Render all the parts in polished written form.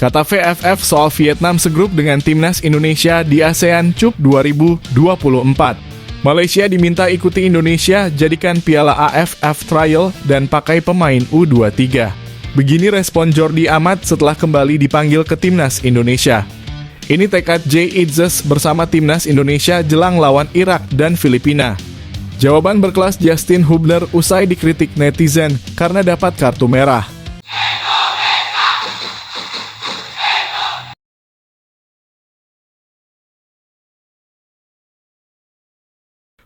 Kata VFF soal Vietnam segrup dengan timnas Indonesia di ASEAN Cup 2024. Malaysia diminta ikuti Indonesia jadikan Piala AFF Trial dan pakai pemain U23. Begini respon Jordi Amat setelah kembali dipanggil ke timnas Indonesia. Ini tekad Jay Itzes bersama timnas Indonesia jelang lawan Irak dan Filipina. Jawaban berkelas Justin Hubner usai dikritik netizen karena dapat kartu merah.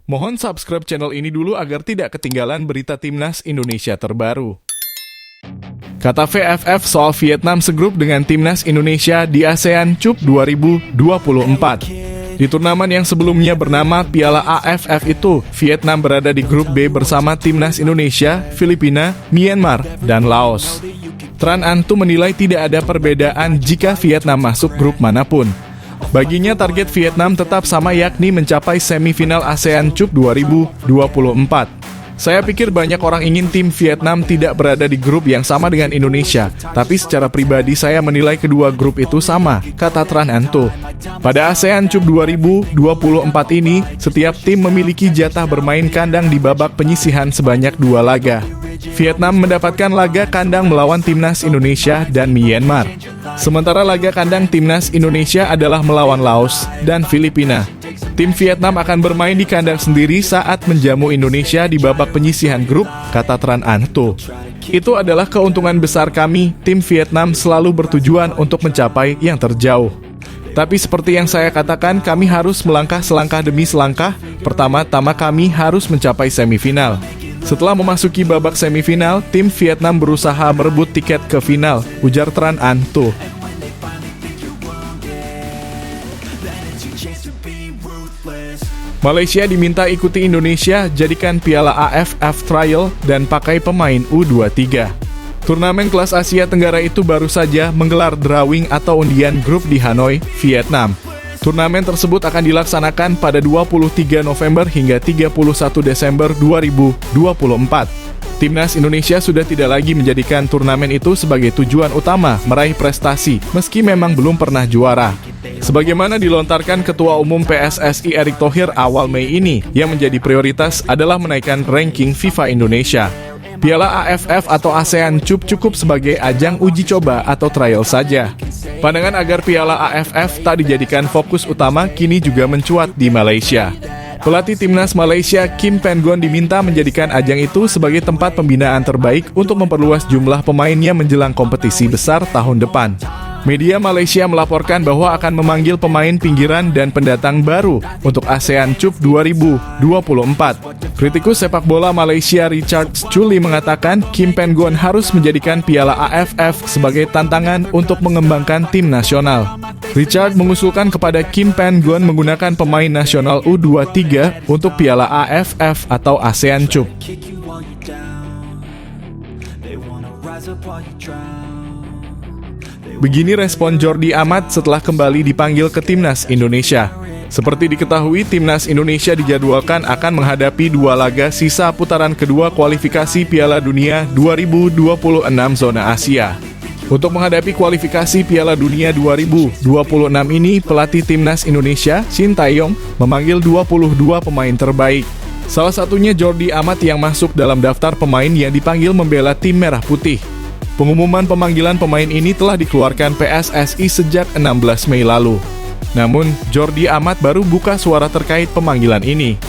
Mohon subscribe channel ini dulu agar tidak ketinggalan berita timnas Indonesia terbaru. Kata VFF soal Vietnam segrup dengan timnas Indonesia di ASEAN Cup 2024. Di turnamen yang sebelumnya bernama Piala AFF itu, Vietnam berada di grup B bersama timnas Indonesia, Filipina, Myanmar, dan Laos. Tran Anh Tu menilai tidak ada perbedaan jika Vietnam masuk grup manapun. Baginya target Vietnam tetap sama, yakni mencapai semifinal ASEAN Cup 2024. Saya pikir banyak orang ingin tim Vietnam tidak berada di grup yang sama dengan Indonesia, tapi secara pribadi saya menilai kedua grup itu sama, kata Tran Anh Tu. Pada ASEAN Cup 2024 ini, setiap tim memiliki jatah bermain kandang di babak penyisihan sebanyak 2 laga. Vietnam mendapatkan laga kandang melawan timnas Indonesia dan Myanmar. Sementara laga kandang timnas Indonesia adalah melawan Laos dan Filipina. Tim Vietnam akan bermain di kandang sendiri saat menjamu Indonesia di babak penyisihan grup, kata Tran Anh Tu. Itu adalah keuntungan besar kami, tim Vietnam selalu bertujuan untuk mencapai yang terjauh. Tapi seperti yang saya katakan, kami harus melangkah selangkah demi selangkah. Pertama-tama kami harus mencapai semifinal. Setelah memasuki babak semifinal, tim Vietnam berusaha merebut tiket ke final, ujar Tran Anh Tu. Malaysia diminta ikuti Indonesia jadikan Piala AFF Trial dan pakai pemain U23. Turnamen kelas Asia Tenggara itu baru saja menggelar drawing atau undian grup di Hanoi, Vietnam. Turnamen tersebut akan dilaksanakan pada 23 November hingga 31 Desember 2024. Timnas Indonesia sudah tidak lagi menjadikan turnamen itu sebagai tujuan utama meraih prestasi, meski memang belum pernah juara. Sebagaimana dilontarkan Ketua Umum PSSI Erick Thohir awal Mei ini, yang menjadi prioritas adalah menaikkan ranking FIFA Indonesia. Piala AFF atau ASEAN Cup cukup sebagai ajang uji coba atau trial saja. Pandangan agar Piala AFF tak dijadikan fokus utama kini juga mencuat di Malaysia. Pelatih timnas Malaysia Kim Pan-gon diminta menjadikan ajang itu sebagai tempat pembinaan terbaik untuk memperluas jumlah pemainnya menjelang kompetisi besar tahun depan. Media Malaysia melaporkan bahwa akan memanggil pemain pinggiran dan pendatang baru untuk ASEAN Cup 2024. Kritikus sepak bola Malaysia Richard Schulli mengatakan Kim Pan-gon harus menjadikan Piala AFF sebagai tantangan untuk mengembangkan tim nasional. Richard mengusulkan kepada Kim Pan-gon menggunakan pemain nasional U23 untuk Piala AFF atau ASEAN Cup. Begini respon Jordi Amat setelah kembali dipanggil ke timnas Indonesia. Seperti diketahui, timnas Indonesia dijadwalkan akan menghadapi 2 laga sisa putaran kedua kualifikasi Piala Dunia 2026 zona Asia. Untuk menghadapi kualifikasi Piala Dunia 2026 ini, pelatih timnas Indonesia, Shin Tae-yong, memanggil 22 pemain terbaik. Salah satunya Jordi Amat yang masuk dalam daftar pemain yang dipanggil membela tim Merah Putih. Pengumuman pemanggilan pemain ini telah dikeluarkan PSSI sejak 16 Mei lalu. Namun, Jordi Amat baru buka suara terkait pemanggilan ini.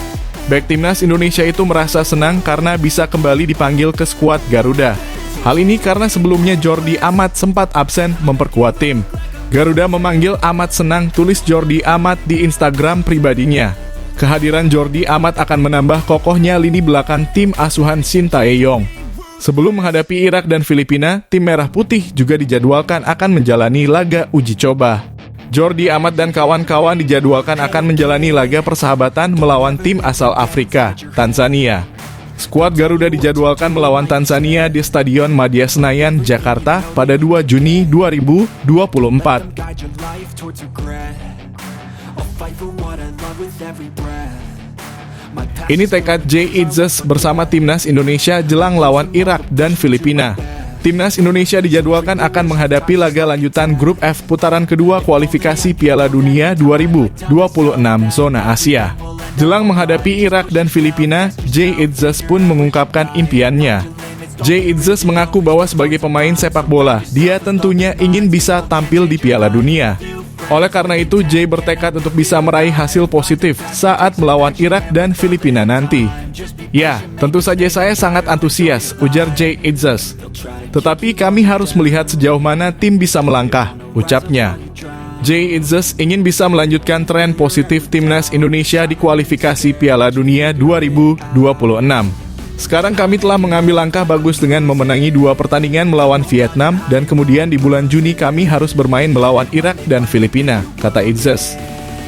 Bek timnas Indonesia itu merasa senang karena bisa kembali dipanggil ke skuad Garuda. Hal ini karena sebelumnya Jordi Amat sempat absen memperkuat tim. Garuda memanggil Amat senang, tulis Jordi Amat di Instagram pribadinya. Kehadiran Jordi Amat akan menambah kokohnya lini belakang tim asuhan Shin Tae-yong. Sebelum menghadapi Irak dan Filipina, tim Merah Putih juga dijadwalkan akan menjalani laga uji coba. Jordi Amat dan kawan-kawan dijadwalkan akan menjalani laga persahabatan melawan tim asal Afrika, Tanzania. Skuad Garuda dijadwalkan melawan Tanzania di Stadion Madia Senayan, Jakarta pada 2 Juni 2024. Ini tekad Jay Itzes bersama timnas Indonesia jelang lawan Irak dan Filipina. Timnas Indonesia dijadwalkan akan menghadapi laga lanjutan Grup F putaran kedua kualifikasi Piala Dunia 2026 zona Asia. Jelang menghadapi Irak dan Filipina, Jay Itzes pun mengungkapkan impiannya. Jay Itzes mengaku bahwa sebagai pemain sepak bola, dia tentunya ingin bisa tampil di Piala Dunia. Oleh karena itu, Jay bertekad untuk bisa meraih hasil positif saat melawan Irak dan Filipina nanti. Ya, tentu saja saya sangat antusias, ujar Jay Itzes. Tetapi kami harus melihat sejauh mana tim bisa melangkah, ucapnya. Jay Itzes ingin bisa melanjutkan tren positif Timnas Indonesia di kualifikasi Piala Dunia 2026. Sekarang kami telah mengambil langkah bagus dengan memenangi 2 pertandingan melawan Vietnam dan kemudian di bulan Juni kami harus bermain melawan Irak dan Filipina, kata Itzes.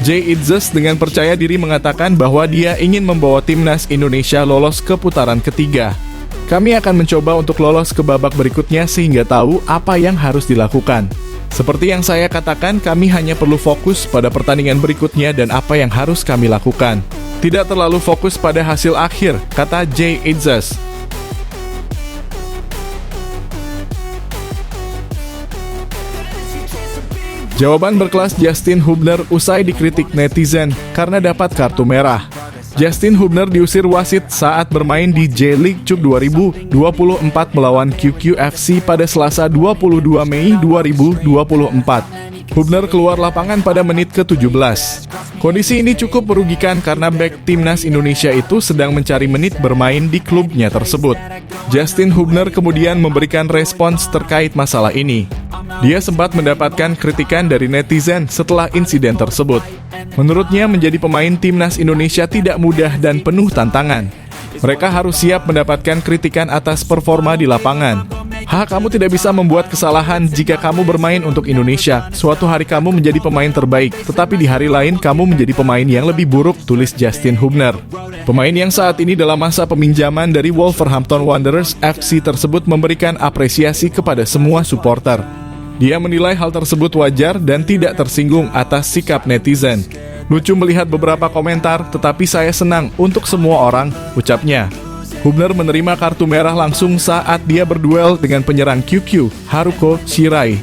Jay Itzes dengan percaya diri mengatakan bahwa dia ingin membawa Timnas Indonesia lolos ke putaran ketiga. Kami akan mencoba untuk lolos ke babak berikutnya sehingga tahu apa yang harus dilakukan. Seperti yang saya katakan, kami hanya perlu fokus pada pertandingan berikutnya dan apa yang harus kami lakukan. Tidak terlalu fokus pada hasil akhir, kata Jay Itzes. Jawaban berkelas Justin Hubner usai dikritik netizen karena dapat kartu merah. Justin Hubner diusir wasit saat bermain di J-League Cup 2024 melawan QQFC pada Selasa 22 Mei 2024. Hubner keluar lapangan pada menit ke-17. Kondisi ini cukup merugikan karena bek Timnas Indonesia itu sedang mencari menit bermain di klubnya tersebut. Justin Hubner kemudian memberikan respons terkait masalah ini. Dia sempat mendapatkan kritikan dari netizen setelah insiden tersebut. Menurutnya menjadi pemain Timnas Indonesia tidak mudah dan penuh tantangan. Mereka harus siap mendapatkan kritikan atas performa di lapangan. Kamu tidak bisa membuat kesalahan jika kamu bermain untuk Indonesia. Suatu hari kamu menjadi pemain terbaik, tetapi di hari lain kamu menjadi pemain yang lebih buruk, tulis Justin Hubner. Pemain yang saat ini dalam masa peminjaman dari Wolverhampton Wanderers FC tersebut memberikan apresiasi kepada semua supporter. Dia menilai hal tersebut wajar dan tidak tersinggung atas sikap netizen. Lucu melihat beberapa komentar, tetapi saya senang untuk semua orang, ucapnya. Hubner menerima kartu merah langsung saat dia berduel dengan penyerang QQ, Haruko Shirai.